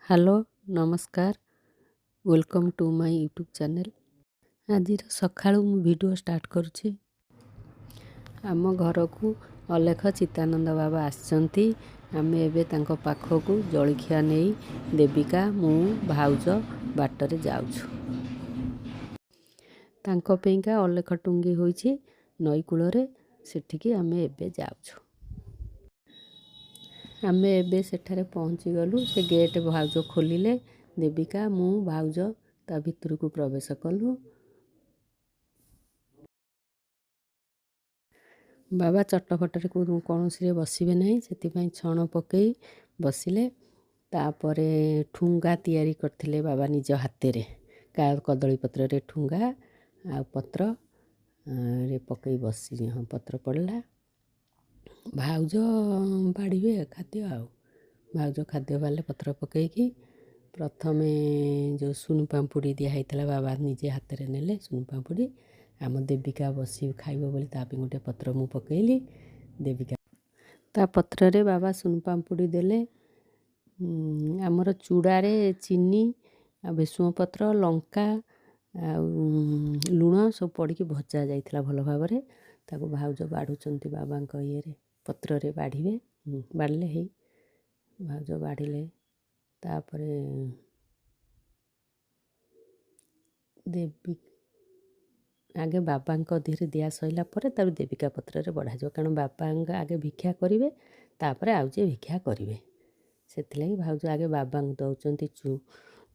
Hello ନମସ୍କାର welcome to my YouTube channel. ଆଜିର ସକାଳୁ ମୁଁ ଭିଡ଼ିଓ ଷ୍ଟାର୍ଟ କରୁଛି। ଆମ ଘରକୁ ଅଲେଖ ଚିତ୍ତାନନ୍ଦ ବାବା ଆସିଛନ୍ତି। ଆମେ ଏବେ ତାଙ୍କ ପାଖକୁ ଜଳଖିଆ ନେଇ ଦେବିକା ମୁଁ ଭାଉଜ ବାଟରେ ଯାଉଛୁ। ତାଙ୍କ ପାଇଁକା ଅଲେଖ ଟୁଙ୍ଗି ହୋଇଛି ନଈ କୂଳରେ, ସେଠିକି ଆମେ ଏବେ ଯାଉଛୁ। ଆମେ ଏବେ ସେଠାରେ ପହଞ୍ଚିଗଲୁ। ସେ ଗେଟ୍ ଭାଉଜ ଖୋଲିଲେ, ଦେବିକା ମୁଁ ଭାଉଜ ତା ଭିତରକୁ ପ୍ରବେଶ କଲୁ। ବାବା ଚଟପଟରେ କୌଣସିରେ ବସିବେ ନାହିଁ, ସେଥିପାଇଁ ଛଣ ପକାଇ ବସିଲେ। ତାପରେ ଠୁଙ୍ଗା ତିଆରି କରିଥିଲେ ବାବା ନିଜ ହାତରେ, କଦଳୀ ପତ୍ରରେ ଠୁଙ୍ଗା ଆଉ ପତ୍ରରେ ପକାଇ ପତ୍ର ପଡ଼ିଲା। ଭାଉଜ ବାଢ଼ିବେ ଖାଦ୍ୟ ଆଉ। ଭାଉଜ ଖାଦ୍ୟ ବାଢ଼ିଲେ ପତ୍ର ପକାଇକି। ପ୍ରଥମେ ଯେଉଁ ସୁନୁ ପାମ୍ପୁଡ଼ି ଦିଆହେଇଥିଲା ବାବା ନିଜେ ହାତରେ ନେଲେ ସୁନୁ ପାମ୍ପୁଡ଼ି। ଆମ ଦେବିକା ବସି ଖାଇବ ବୋଲି ତା ପାଇଁ ଗୋଟେ ପତ୍ର ମୁଁ ପକାଇଲି। ଦେବିକା ତା ପତ୍ରରେ ବାବା ସୁନୁ ପାମ୍ପୁଡ଼ି ଦେଲେ। ଆମର ଚୂଡ଼ାରେ ଚିନି ଆଉ ଭେସୁଙ୍ଗା ପତ୍ର, ଲଙ୍କା ଆଉ ଲୁଣ ସବୁ ପଡ଼ିକି ଭଜା ଯାଇଥିଲା ଭଲ ଭାବରେ। ତାକୁ ଭାଉଜ ବାଢ଼ୁଛନ୍ତି ବାବାଙ୍କ ଇଏରେ, ପତ୍ରରେ ବାଢ଼ିବେ। ବାଢ଼ିଲେ ହେଇ ଭାଉଜ ବାଢ଼ିଲେ। ତାପରେ ଆଗେ ବାବାଙ୍କ ଦେହରେ ଦିଆ ସରିଲା ପରେ ତାପରେ ଦେବିକା ପତ୍ରରେ ବଢ଼ାଯିବ, କାରଣ ବାବାଙ୍କ ଆଗେ ଭିକ୍ଷା କରିବେ, ତାପରେ ଆଉ ଯିଏ ଭିକ୍ଷା କରିବେ। ସେଥିଲାଗି ଭାଉଜ ଆଗେ ବାବାଙ୍କୁ ଦେଉଛନ୍ତି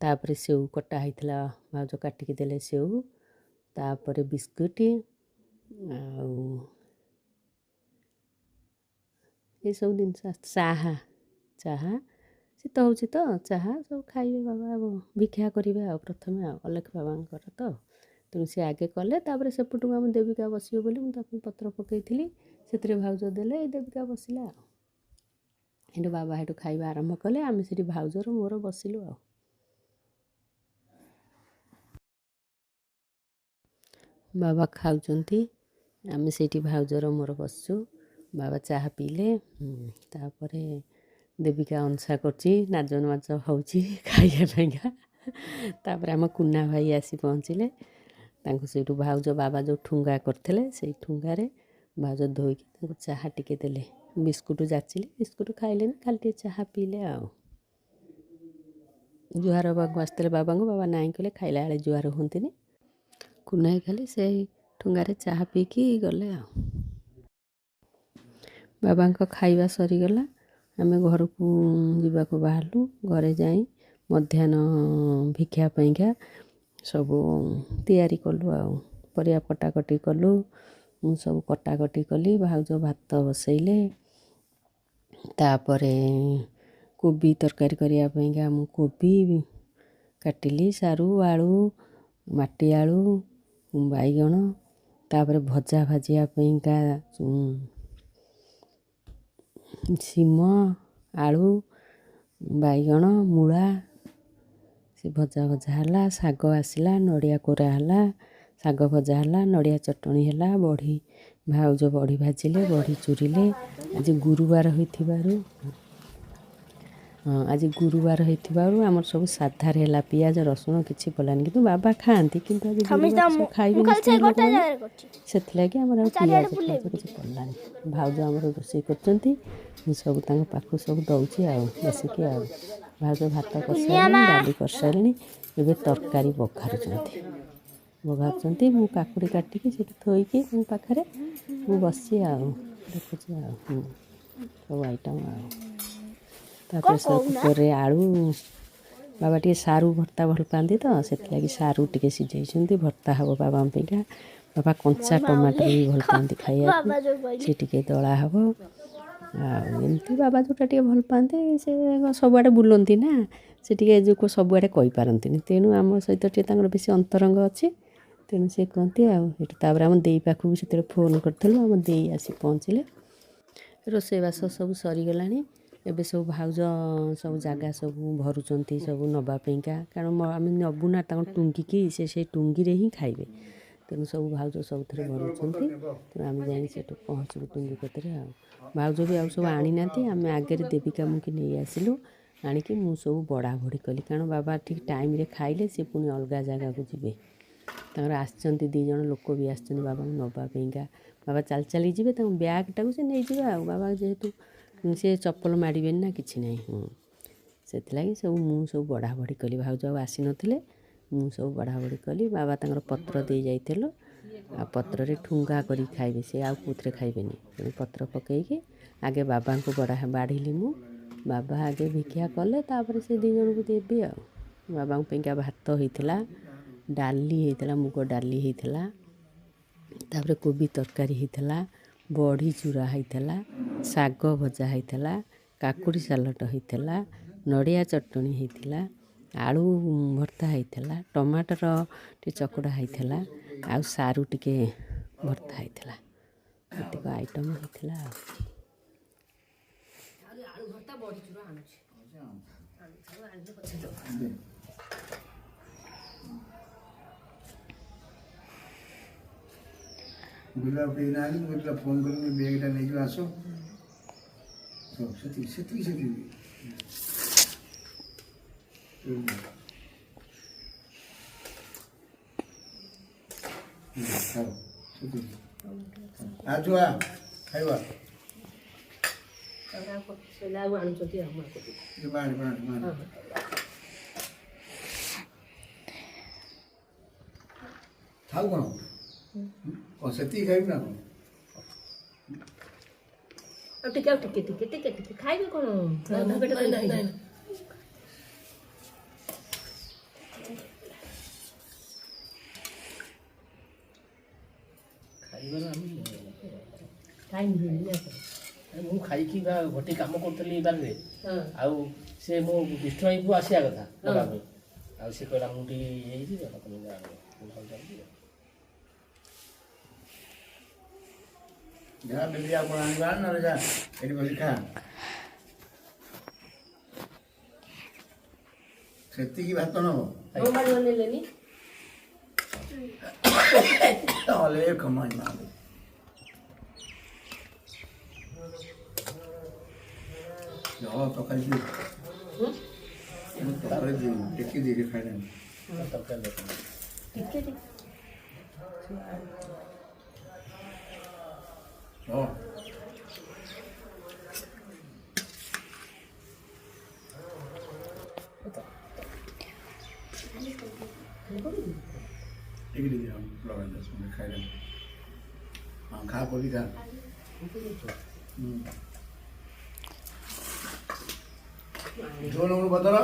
ତାପରେ ସେଉ କଟା ହେଇଥିଲା, ଭାଉଜ କାଟିକି ଦେଲେ ସେଉ। ତାପରେ ବିସ୍କୁଟ ଆଉ ଏସବୁ ଜିନିଷ, ଚାହା ଶୀତ ହେଉଛି ତ ଚାହା ସବୁ ଖାଇବେ ବାବା, ଭିକ୍ଷା କରିବେ ଆଉ ପ୍ରଥମେ ଆଉ ଅଲେଖ ବାବାଙ୍କର ତ, ତେଣୁ ସେ ଆଗେ କଲେ। ତାପରେ ସେପଟକୁ ଆମ ଦେବିକା ବସିବ ବୋଲି ମୁଁ ତାକୁ ପତ୍ର ପକାଇଥିଲି, ସେଥିରେ ଭାଉଜ ଦେଲେ, ଏଇ ଦେବିକା ବସିଲା ଆଉ। ସେଠୁ ବାବା ସେଠୁ ଖାଇବା ଆରମ୍ଭ କଲେ। ଆମେ ସେଠି ଭାଉଜର ମୋର ବସିଲୁ ଆଉ। ବାବା ଖାଉଛନ୍ତି, ଆମେ ସେଇଠି ଭାଉଜର ମୋର ବସିଛୁ। ବାବା ଚାହା ପିଇଲେ। ତାପରେ ଦେବିକା ଅନସା କରୁଛି, ନାଜ ହେଉଛି ଖାଇବା ପାଇଁକା। ତାପରେ ଆମ କୁନା ଭାଇ ଆସି ପହଞ୍ଚିଲେ। ତାଙ୍କୁ ସେଇଠୁ ଭାଉଜ ବାବା ଯେଉଁ ଠୁଙ୍ଗା କରିଥିଲେ ସେଇ ଠୁଙ୍ଗାରେ ଭାଉଜ ଧୋଇକି ତାଙ୍କୁ ଚାହା ଟିକେ ଦେଲେ। ବିସ୍କୁଟ ଯାଚିଲେ, ବିସ୍କୁଟ ଖାଇଲେନି, ଖାଲି ଟିକେ ଚାହା ପିଇଲେ ଆଉ। ଜୁହାର ହେବାକୁ ଆସିଥିଲେ ବାବାଙ୍କୁ, ବାବା ନାଇଁ କଲେ, ଖାଇଲା ବେଳେ ଜୁହାର ହୁଅନ୍ତିନି। କୁନା ଭାଇ ଖାଲି ସେଇ ଠୁଙ୍ଗାରେ ଚାହା ପିଇକି ଗଲେ ଆଉ। ବାବାଙ୍କ ଖାଇବା ସରିଗଲା, ଆମେ ଘରକୁ ଯିବାକୁ ବାହାରିଲୁ। ଘରେ ଯାଇ ମଧ୍ୟାହ୍ନ ଭିକ୍ଷା ପାଇଁକା ସବୁ ତିଆରି କଲୁ ଆଉ। ପରିବା କଟାକଟି କଲୁ, ମୁଁ ସବୁ କଟାକଟି କଲି। ଭାଉଜ ଭାତ ବସେଇଲେ। ତାପରେ କୋବି ତରକାରୀ କରିବା ପାଇଁକା ମୁଁ କୋବି କାଟିଲି, ସାରୁ, ଆଳୁ, ମାଟି ଆଳୁ, ବାଇଗଣ। ତାପରେ ଭଜା ଭାଜିବା ପାଇଁକା ସିମ, ଆଳୁ, ବାଇଗଣ, ମୂଳା ସେ ଭଜା ହେଲା। ଶାଗ ଆସିଲା, ନଡ଼ିଆ କୋରା ହେଲା, ଶାଗ ଭଜା ହେଲା, ନଡ଼ିଆ ଚଟଣି ହେଲା, ବଢ଼ି ଭାଉଜ ବଢ଼ି ଭାଜିଲେ, ବଢ଼ି ଚୁରିଲେ। ଆଜି ଗୁରୁବାର ହେଇଥିବାରୁ ଆମର ସବୁ ସାଧାରେ ହେଲା। ପିଆଜ ରସୁଣ କିଛି ପଡ଼ିଲାନି, କିନ୍ତୁ ବାବା ଖାଆନ୍ତି, କିନ୍ତୁ ଆଜି ଗୁରୁବାର ସବୁ ଖାଇବେନି ସ୍ତ୍ରୀ ଲୋକମାନେ, ସେଥିଲାଗି ଆମର ଆଉ ପିଆଜ କିଛି ପଡ଼ିଲାନି। ଭାଉଜ ଆମର ରୋଷେଇ କରୁଛନ୍ତି, ମୁଁ ସବୁ ତାଙ୍କ ପାଖକୁ ସବୁ ଦେଉଛି ଆଉ ବସିକି ଆଉ। ଭାଉଜ ଭାତ କରିସାରିଲେଣି, ଡାଲି କରିସାରିଲେଣି, ଏବେ ତରକାରୀ ବଘାରୁଛନ୍ତି। ମୁଁ କାକୁଡ଼ି କାଟିକି ସେଠି ଥୋଇକି ମୋ ପାଖରେ ମୁଁ ବସି ଆଉ ଦେଖୁଛି ଆଉ ସବୁ ଆଇଟମ୍ ଆଉ। ତାପରେ କୁକରରେ ଆଳୁ, ବାବା ଟିକେ ସାରୁ ଭର୍ତ୍ତା ଭଲ ପାଆନ୍ତି ତ, ସେଥିଲାଗି ସାରୁ ଟିକେ ସିଝେଇଛନ୍ତି, ଭର୍ତ୍ତା ହେବ ବାବାଙ୍କ ପାଇଁକା। ବାବା କଞ୍ଚା ଟମାଟର ବି ଭଲ ପାଆନ୍ତି ଖାଇବାକୁ, ସେ ଟିକେ ଦଳା ହେବ ଆଉ। ଏମିତି ବାବା ଯେଉଁଟା ଟିକେ ଭଲ ପାଆନ୍ତି, ସେ ସବୁଆଡ଼େ ବୁଲନ୍ତି ନା, ସେ ଟିକେ ସବୁଆଡ଼େ କହିପାରନ୍ତିନି, ତେଣୁ ଆମ ସହିତ ଟିକେ ତାଙ୍କର ବେଶୀ ଅନ୍ତରଙ୍ଗ ଅଛି, ତେଣୁ ସେ କୁହନ୍ତି ଆଉ। ସେଠୁ ତାପରେ ଆମ ଦେଇ ପାଖକୁ ସେତେବେଳେ ଫୋନ୍ କରିଥିଲୁ, ଆମ ଦେଇ ଆସି ପହଞ୍ଚିଲେ। ରୋଷେଇବାସ ସବୁ ସରିଗଲାଣି। ଏବେ ସବୁ ଭାଉଜ ସବୁ ଜାଗା ସବୁ ଭରୁଛନ୍ତି ସବୁ ନେବା ପାଇଁକା, କାରଣ ଆମେ ନେବୁ ନା ତାଙ୍କ ଟୁଙ୍ଗିକି, ସେ ସେଇ ଟୁଙ୍ଗିରେ ହିଁ ଖାଇବେ, ତେଣୁ ସବୁ ଭାଉଜ ସବୁଥିରେ ଭରୁଛନ୍ତି। ତେଣୁ ଆମେ ଯାଇକି ସେଠୁ ପହଞ୍ଚିବୁ ଟୁଙ୍ଗି କତିରେ ଆଉ। ଭାଉଜ ବି ଆଉ ସବୁ ଆଣିନାହାନ୍ତି, ଆମେ ଆଗରେ ଦେବିକା ମୁଁକି ନେଇ ଆସିଲୁ। ଆଣିକି ମୁଁ ସବୁ ବଢ଼ାବଢ଼ି କଲି, କାରଣ ବାବା ଠିକ୍ ଟାଇମ୍ରେ ଖାଇଲେ ସେ ପୁଣି ଅଲଗା ଜାଗାକୁ ଯିବେ। ତାଙ୍କର ଆସିଛନ୍ତି 2 ଜଣ ଲୋକ ବି ଆସିଛନ୍ତି ବାବାଙ୍କୁ ନେବା ପାଇଁକା। ବାବା ଚାଲି ଚାଲି ଯିବେ, ତାଙ୍କ ବ୍ୟାଗ୍ଟାକୁ ସେ ନେଇଯିବେ ଆଉ। ବାବା ଯେହେତୁ ସେ ଚପଲ ମାଡ଼ିବେନି ନା କିଛି ନାହିଁ। ସେଥିଲାଗି ସବୁ ମୁଁ ସବୁ ବଢ଼ାବଢ଼ି କଲି। ଭାଉଜ ଆଉ ଆସିନଥିଲେ, ମୁଁ ସବୁ ବଢ଼ାବଢ଼ି କଲି। ବାବା ତାଙ୍କର ପତ୍ର ଦେଇ ଯାଇଥିଲୁ, ଆଉ ପତ୍ରରେ ଠୁଙ୍ଗା କରିକି ଖାଇବେ, ସେ ଆଉ କେଉଁଥିରେ ଖାଇବେନି। ତେଣୁ ପତ୍ର ପକାଇକି ଆଗେ ବାବାଙ୍କୁ ବାଢ଼ିଲି ମୁଁ। ବାବା ଆଗେ ଭିକ୍ଷା କଲେ, ତାପରେ ସେ 2 ଜଣଙ୍କୁ ଦେବି ଆଉ। ବାବାଙ୍କ ପାଇଁକା ଭାତ ହେଇଥିଲା, ଡାଲି ହେଇଥିଲା, ମୁଗ ଡାଲି ହେଇଥିଲା, ତାପରେ କୋବି ତରକାରୀ ହେଇଥିଲା, ବଢ଼ି ଚୁରା ହେଇଥିଲା, ଶାଗ ଭଜା ହେଇଥିଲା, କାକୁଡ଼ି ସାଲଟ ହେଇଥିଲା, ନଡ଼ିଆ ଚଟଣି ହେଇଥିଲା, ଆଳୁ ଭର୍ତ୍ତା ହେଇଥିଲା, ଟମାଟର ଟିକେ ଚକଡ଼ା ହେଇଥିଲା, ଆଉ ସାରୁ ଟିକେ ଭର୍ତ୍ତା ହେଇଥିଲା। ଏତିକ ଆଇଟମ୍ ହେଇଥିଲା ଆଉ। ବୁଲା କେହି ନାହାନ୍ତି, ମୁଁ ଯେତେବେଳେ ଫୋନ୍ କରିବି ବ୍ୟାଗ୍ଟା ନେଇଯିବ ଆସ। ସେତିକି ସେତିକି ସେତିକି ଛୁଆ ଖାଇବା ଥାଉ କ'ଣ ସେତିକି ଖାଇବି ନା କ'ଣ? ଆଉ ଟିକେ ଖାଇବେ କ'ଣ? ମୁଁ ଖାଇକି ବା ଗୋଟେ କାମ କରୁଥିଲି ବାରିରେ, ଆଉ ସେ ମୋ ବିଷ୍ଣୁ ଭାଇକୁ ଆସିବା କଥା ଦେବା ପାଇଁ, ଆଉ ସେ କହିଲା ମୁଁ ଟିକେ ହେଇଛି ଯାହା ବେବି ଆପଣ ଆଣିବା ନହେଲେ ଯା ଏଠି ବସି ଖା। ସେତିକି ଭାତ ନବ ନେଲେନି ନହେଲେ କମାଇ ମା ତରକାରୀ ଟେକି ଦେଇକି ଖାଇଲେଣି। ହଁ ଟିକେ ଟିକେ ଲଗାଇ ଦଶ ମିନିଟ୍ ଖାଇଲେଣି। ହଁ ଖା ପରି ଖା। ଝୋଳ ବଦଳ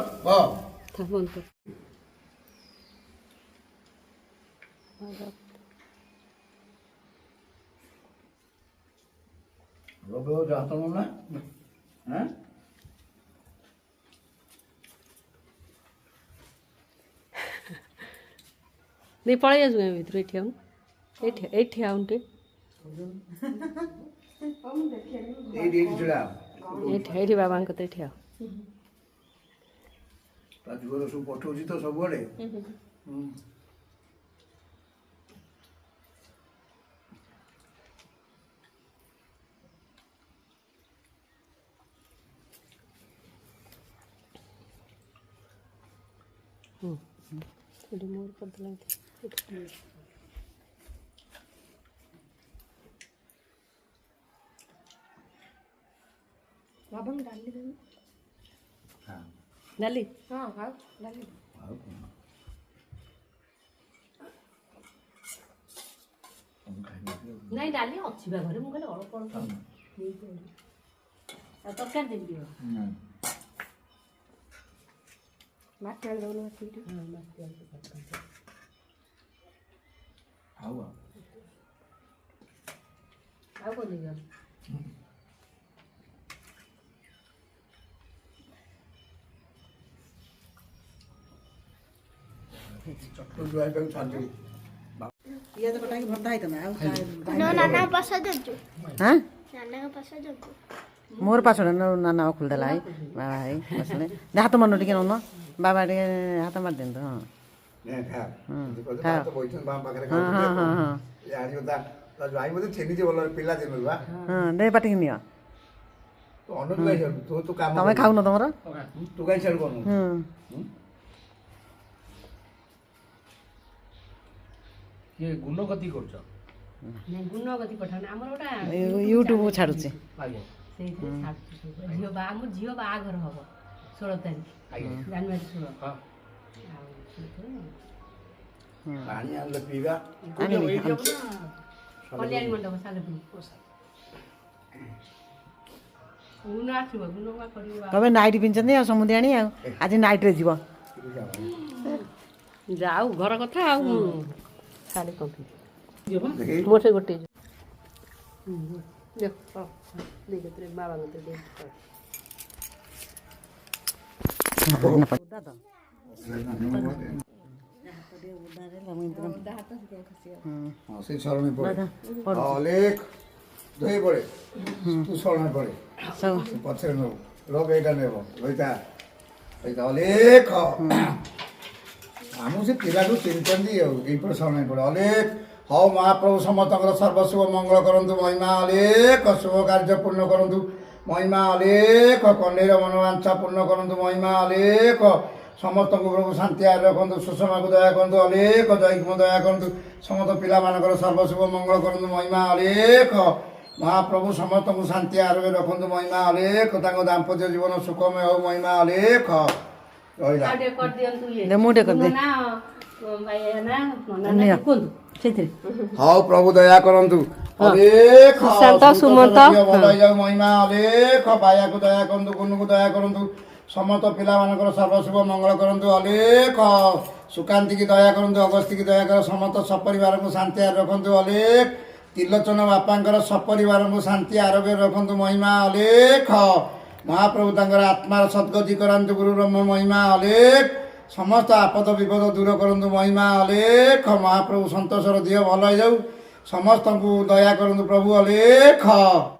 ହାତ ନା ଦେଇ ପଳେଇ ଆସୁ ଗାଁ ଭିତରୁ। ଏଇଠି ଆଉନ, ଏଇଠି ଆଉନ ଟିକେ, ଏଇଠି ବାବାଙ୍କ କତ ଏଇଠି ଆଉ। ତା ଝିଅର ସବୁ ପଠଉଛି ତ ସବୁବେଳେ। ଏଠି ମୋର କରିଦେଲା ବାବାଙ୍କୁ ଡାଲି ଦେବି। ଡାଲି ହଁ ଆଉ ଡାଲି ଆଉ କ'ଣ ନାଇଁ ଡାଲି ଅଛି ବା ଘରେ, ମୁଁ କହିଲି ଅଳ୍ପ ଅଳ୍ପ ଆଉ ତରକାରୀ ଦେବି ଟିକେ। ମାଟି ଆଳୁ ଦେଉନ ଆଉ ଆଉ କ'ଣ ଦେବି? ପିଆଜ କଟାକି ଭର୍ତ୍ତା ହେଇଥାନ୍ତା ଆଉ ମୋର ପାଛଡ଼ ନାନା ଖୋଲିଦେଲା ଭାଇ ବାବା ଭାଇ ବସିଲେ ହାତ ମନ ଟିକେ ନଉନ ବାବା ଟିକେ ହାତ ମାରିଦିଅନ୍ତୁ। ହଁ ହଁ ଦେ ପାଟିକି ନିଅ। ତୁ ଅନୁକୁ କାହିଁ ଛାଡୁ ତୁ କାମ ତମେ କରିବୁ। ଖାଉନ ତମର ତୁ କାହିଁ ଛାଡୁ କରୁନୁ କିଏ ଗୁଣ ଗତି କରୁଛ ନାଇଁ ଗୁଣ ଗତି ପଠାଉନି ଆମର ଗୋଟା ୟୁଟ୍ୟୁବ ଛାଡୁଛି ଆଜ୍ଞା ସେଇଥିରେ ଛାଡୁଛୁ ସବୁ। ଆମ ଝିଅ ବାହାଘର ହବ 16 ତାରିଖ ଆଜ୍ଞା ଜାନୁଆରୀ 16 ହଁ ଆଉ ସେଇଥିରେ ପାଣି ଆଣିଲେ ପିଇବା କୋଉଠି ହବ? ଏଇଠି ହବ ନା କଲ୍ୟାଣୀ ମଣ୍ଡପ ସାଲେପୁର ଗୁଣ ଆସିବ ଗୁଣ ବା କରିବ ତମେ ନାଇଟ୍ ପିନ୍ଧଛନ୍ତି ଆଉ ସମୁଦି ଆଣି ଆଉ ଆଜି ନାଇଟ୍ରେ ଯିବ ଯାଉ ଘର କଥା ଆଉ ଶାଢ଼ୀ କ'ଣ ଦେଖି ମୋର ସେ ଗୋଟେ ବାବା ମତେ ହଁ ସେଇ ଶରଣୀ ପଡ଼େ ଅଲେଖ ଧୋଇ ପଡ଼େ ତୁ ଶରଣୀ ପଡ଼େ ତୁ ପଛରେ ନେବୁ ଲୋକ ଏଇଟା ନେବ ରହିତା ରହିତା ଅଲେଖ ଆମକୁ ସେ ପିଲାକୁ ଚିହ୍ନିଛନ୍ତି ଆଉ ଏଇପଟେ ଶରଣୀ ପଡ଼େ ଅଲେଖ ହଉ ମହାପ୍ରଭୁ ସମସ୍ତଙ୍କର ସର୍ବଶୁଭ ମଙ୍ଗଳ କରନ୍ତୁ ମହିମା ଅଲେଖ ଶୁଭ କାର୍ଯ୍ୟ ପୂର୍ଣ୍ଣ କରନ୍ତୁ ମହିମା ଅଲେଖ କଣ୍ଢେଇର ମନୋବାଞ୍ଛା ପୂର୍ଣ୍ଣ କରନ୍ତୁ ମହିମା ଅଲେଖ ସମସ୍ତଙ୍କୁ ପ୍ରଭୁ ଶାନ୍ତି ଆରେ ରଖନ୍ତୁ ସୁଷମାକୁ ଦୟା କରନ୍ତୁ ଅଲେଖ ଜୟକୁ ଦୟା କରନ୍ତୁ ସମସ୍ତ ପିଲାମାନଙ୍କର ସର୍ବଶୁଭ ମଙ୍ଗଳ କରନ୍ତୁ ମହିମା ଅଲେଖ ମହାପ୍ରଭୁ ସମସ୍ତଙ୍କୁ ଶାନ୍ତି ଆରୋଗ୍ୟ ରଖନ୍ତୁ ମହିମା ଅଲେଖ ତାଙ୍କ ଦାମ୍ପତ୍ୟ ଜୀବନ ସୁଖମୟ ହଉ ମହିମା ଅଲେଖ ରହିଲା ଆଉ ଟିକେ କରିଦିଅନ୍ତୁ ଇଏ ମୁଁ ଟିକେ କରିଦିଏ। ନା ଭାଇ ନା ନା କୁହନ୍ତୁ ସେଇଥିରେ ହଉ ପ୍ରଭୁ ଦୟା କରନ୍ତୁ ଅଲେଖ ସୁଶାନ୍ତ, ସୁମନ୍ତ। ଭଲ ହେଇଯାଉ ମହିମା ଅଲେଖ ବାୟାକୁ ଦୟା କରନ୍ତୁ ଗୁନୁକୁ ଦୟା କରନ୍ତୁ ସମସ୍ତ ପିଲାମାନଙ୍କର ସର୍ବଶୁଭ ମଙ୍ଗଳ କରନ୍ତୁ ଅଲେଖ ସୁକାନ୍ତିକି ଦୟା କରନ୍ତୁ ଅଗସ୍ତିକି ଦୟା କର ସମସ୍ତ ସପରିବାରଙ୍କୁ ଶାନ୍ତି ଆରେ ରଖନ୍ତୁ ଅଲେଖ ତ୍ରିଲୋଚନ ବାପାଙ୍କର ସପରିବାରଙ୍କୁ ଶାନ୍ତି ଆରୋଗ୍ୟ ରଖନ୍ତୁ ମହିମା ଅଲେଖ ମହାପ୍ରଭୁ ତାଙ୍କର ଆତ୍ମାର ସଦ୍ଗତି କରାନ୍ତୁ ଗୁରୁ ବ୍ରହ୍ମ ମହିମା ଅଲେଖ ସମସ୍ତ ଆପଦ ବିପଦ ଦୂର କରନ୍ତୁ ମହିମା ଅଲେଖ ମହାପ୍ରଭୁ ସନ୍ତୋଷର ଦିହ ଭଲ ହେଇଯାଉ ସମସ୍ତଙ୍କୁ ଦୟା କରନ୍ତୁ ପ୍ରଭୁ ଅଲେଖ